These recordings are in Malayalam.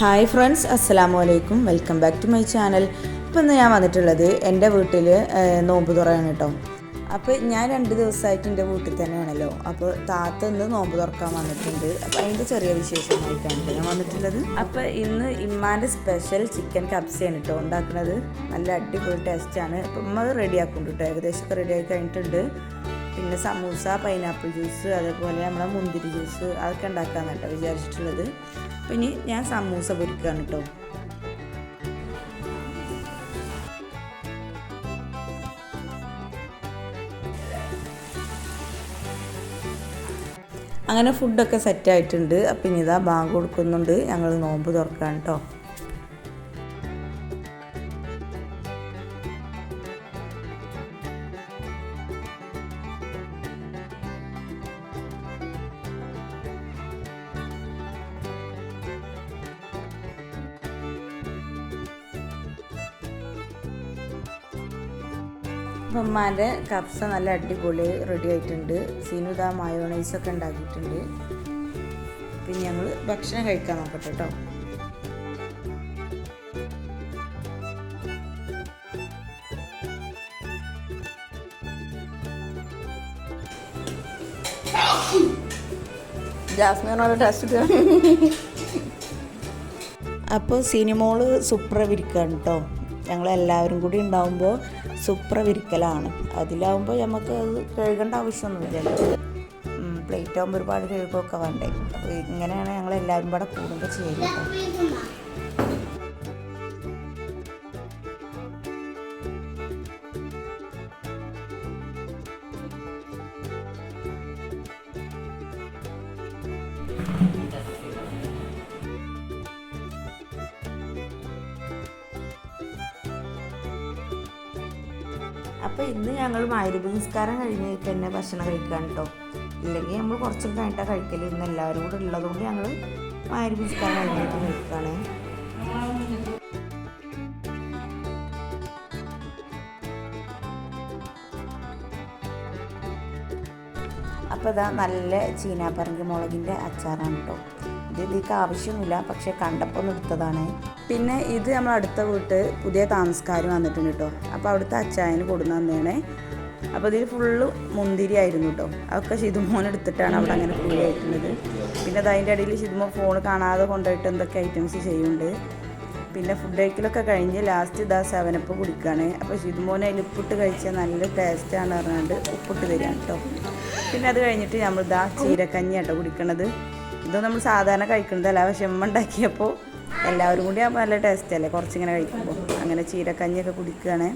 ഹായ് ഫ്രണ്ട്സ്, അസ്സലാമു അലൈക്കും. Welcome back to my channel. ഇപ്പോൾ ഇന്ന് ഞാൻ വന്നിട്ടുള്ളത് എൻ്റെ വീട്ടിൽ നോമ്പ് തുറയാണ് കേട്ടോ. അപ്പോൾ ഞാൻ 2 ദിവസമായിട്ട് എൻ്റെ വീട്ടിൽ തന്നെയാണല്ലോ. അപ്പോൾ താത്ത ഇന്ന് നോമ്പ് തുറക്കാൻ വന്നിട്ടുണ്ട്. അപ്പോൾ അതിൻ്റെ ചെറിയ വിശേഷമായിട്ടാണ് ഞാൻ വന്നിട്ടുള്ളത്. അപ്പോൾ ഇന്ന് ഇമ്മാൻ്റെ സ്പെഷ്യൽ ചിക്കൻ കബ്സയാണ് കേട്ടോ ഉണ്ടാക്കുന്നത്. നല്ല അടിപൊളി ടേസ്റ്റാണ്. അപ്പോൾ ഉമ്മ റെഡിയാക്കുന്നുണ്ട് കേട്ടോ. ഏകദേശമൊക്കെ റെഡിയാക്കി കഴിഞ്ഞിട്ടുണ്ട്. പിന്നെ സമൂസ, പൈനാപ്പിൾ ജ്യൂസ്, അതേപോലെ നമ്മളെ മുന്തിരി ജ്യൂസ് അതൊക്കെ ഉണ്ടാക്കാമെന്ന് കേട്ടോ വിചാരിച്ചിട്ടുള്ളത്. അപ്പോൾ ഇനി ഞാൻ സമൂസ പൊരിക്കുകയാണ് കേട്ടോ. അങ്ങനെ ഫുഡൊക്കെ സെറ്റായിട്ടുണ്ട്. അപ്പം ഇനി ഇതാ ബാങ്ക് കൊടുക്കുന്നുണ്ട്. ഞങ്ങൾ നോമ്പ് തുറക്കുകയാണ് കേട്ടോ. അപ്പം ഉമ്മാൻ്റെ കബ്സ നല്ല അടിപൊളി റെഡി ആയിട്ടുണ്ട്. സീനുദ മയോണൈസൊക്കെ ഉണ്ടാക്കിയിട്ടുണ്ട്. പിന്നെ ഞങ്ങൾ ഭക്ഷണം കഴിക്കാൻ നോക്കട്ടെ കേട്ടോ. ജാസ്മിനോട് ടെസ്റ്റ് അപ്പോൾ സിനിമോള് സൂപ്പർ വിരിക്കുകയാണ് കേട്ടോ. ഞങ്ങളെല്ലാവരും കൂടി ഉണ്ടാവുമ്പോൾ സൂപ്പർ വിരിക്കലാണ്. അതിലാവുമ്പോൾ നമുക്ക് അത് കഴുകേണ്ട ആവശ്യമൊന്നുമില്ലല്ലോ. പ്ലേറ്റ് ആകുമ്പോൾ ഒരുപാട് കഴുകൊക്കെ വേണ്ടേ. അപ്പോൾ ഇങ്ങനെയാണ് ഞങ്ങളെല്ലാവരും കൂടെ കൂടുമ്പോൾ ചെയ്യുന്നത്. അപ്പോൾ ഇന്ന് ഞങ്ങൾ മഗ്‌രിബ് നിസ്കാരം കഴിഞ്ഞിട്ട് തന്നെ ഭക്ഷണം കഴിക്കാൻ കേട്ടോ. ഇല്ലെങ്കിൽ നമ്മൾ കുറച്ചൊക്കെ കഴിഞ്ഞിട്ടാണ് കഴിക്കൽ. ഇന്ന് എല്ലാവരും കൂടെ ഉള്ളതുകൊണ്ട് ഞങ്ങൾ മഗ്‌രിബ് നിസ്കാരം കഴിഞ്ഞിട്ട് കഴിക്കുകയാണ്. അപ്പോൾ ഇതാ നല്ല ചീനാപ്പറങ്കി മുളകിൻ്റെ അച്ചാറാണ് കേട്ടോ. ഇതിലേക്ക് ആവശ്യമൊന്നുമില്ല, പക്ഷേ കണ്ടപ്പോൾ ഒന്ന് എടുത്തതാണ്. പിന്നെ ഇത് നമ്മൾ അടുത്ത വീട്ട് പുതിയ താമസക്കാർ വന്നിട്ടുണ്ട് കേട്ടോ. അപ്പോൾ അവിടുത്തെ അച്ചായന് കൊടുന്ന് തന്നെയാണ്. അപ്പോൾ ഇതിൽ ഫുള്ള് മുന്തിരി ആയിരുന്നു കേട്ടോ. അതൊക്കെ ഷിതുമോൻ എടുത്തിട്ടാണ് അവിടെ അങ്ങനെ ഫുള്ളി ആയിട്ടുള്ളത്. പിന്നെ അത് അതിൻ്റെ ഇടയിൽ ഷിതുമോൻ ഫോൺ കാണാതെ കൊണ്ടുപോയിട്ട് എന്തൊക്കെ ഐറ്റംസ് ചെയ്യുന്നുണ്ട്. പിന്നെ ഫുഡ് കഴിക്കലൊക്കെ കഴിഞ്ഞ് ലാസ്റ്റ് ഇതാ 7up കുടിക്കുകയാണ്. അപ്പോൾ ഷിതുമോനെ അതിൽ ഉപ്പിട്ട് കഴിച്ചാൽ നല്ല ടേസ്റ്റാണ് പറഞ്ഞുകൊണ്ട് ഉപ്പിട്ട് തരികയാണ് കേട്ടോ. പിന്നെ അത് കഴിഞ്ഞിട്ട് നമ്മൾ ഇതാ ചീരക്കഞ്ഞി കേട്ടോ കുടിക്കണത്. ഇത് നമ്മൾ സാധാരണ കഴിക്കുന്നതല്ല, പക്ഷെ ഉമ്മ ഉണ്ടാക്കിയപ്പോൾ എല്ലാവരും കൂടി ആകുമ്പോൾ നല്ല ടേസ്റ്റ് അല്ലേ കുറച്ചിങ്ങനെ കഴിക്കുമ്പോൾ. അങ്ങനെ ചീരക്കഞ്ഞിയൊക്കെ കുടിക്കുകയാണ്.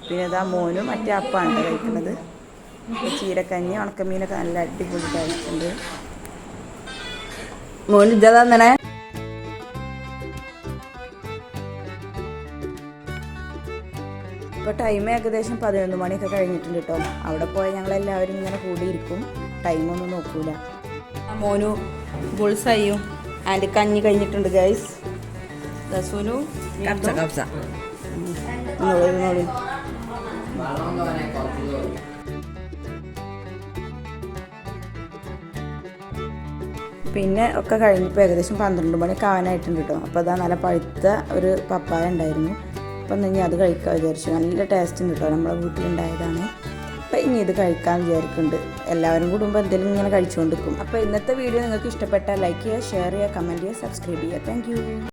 പിന്നെ ഇതാ മോനും മറ്റേ അപ്പമാണ് കഴിക്കുന്നത്. ചീരക്കഞ്ഞി ഉണക്കമീനൊക്കെ നല്ല അടിപൊളി ടേസ്റ്റ് ഉണ്ട്. മോന് ഇതാ തന്നെ. ഇപ്പോൾ ടൈം ഏകദേശം 11 മണിയൊക്കെ കഴിഞ്ഞിട്ടുണ്ട് കേട്ടോ. അവിടെ പോയാൽ ഞങ്ങളെല്ലാവരും ഇങ്ങനെ കൂടിയിരിക്കും. ടൈമൊന്നും നോക്കൂല. മോനു ബുൾസയും ആൻഡ് കഞ്ഞി കഴിഞ്ഞിട്ടുണ്ട് ഗൈസ്. ദസുനു പിന്നെ ഒക്കെ കഴിഞ്ഞപ്പോൾ ഏകദേശം 12 മണിയൊക്കെ ആവാനായിട്ടുണ്ട് കേട്ടോ. അപ്പോൾ അതാ നല്ല പഴുത്ത ഒരു പപ്പായ ഉണ്ടായിരുന്നു. അപ്പം ഇനി അത് കഴിക്കാൻ വിചാരിച്ചു. നല്ല ടേസ്റ്റ് ഉണ്ട് കേട്ടോ. നമ്മളെ വീട്ടിലുണ്ടായതാണ്. അപ്പം ഇനി ഇത് കഴിക്കാൻ വിചാരിക്കുന്നുണ്ട്. എല്ലാവരും കൂടുമ്പോൾ എന്തെങ്കിലും ഇങ്ങനെ കഴിച്ചുകൊണ്ടിരിക്കും. അപ്പോൾ ഇന്നത്തെ വീഡിയോ നിങ്ങൾക്ക് ഇഷ്ടപ്പെട്ടാൽ ലൈക്ക് ചെയ്യുക, ഷെയർ ചെയ്യുക, കമൻറ്റ് ചെയ്യുക, സബ്സ്ക്രൈബ് ചെയ്യുക. Thank you.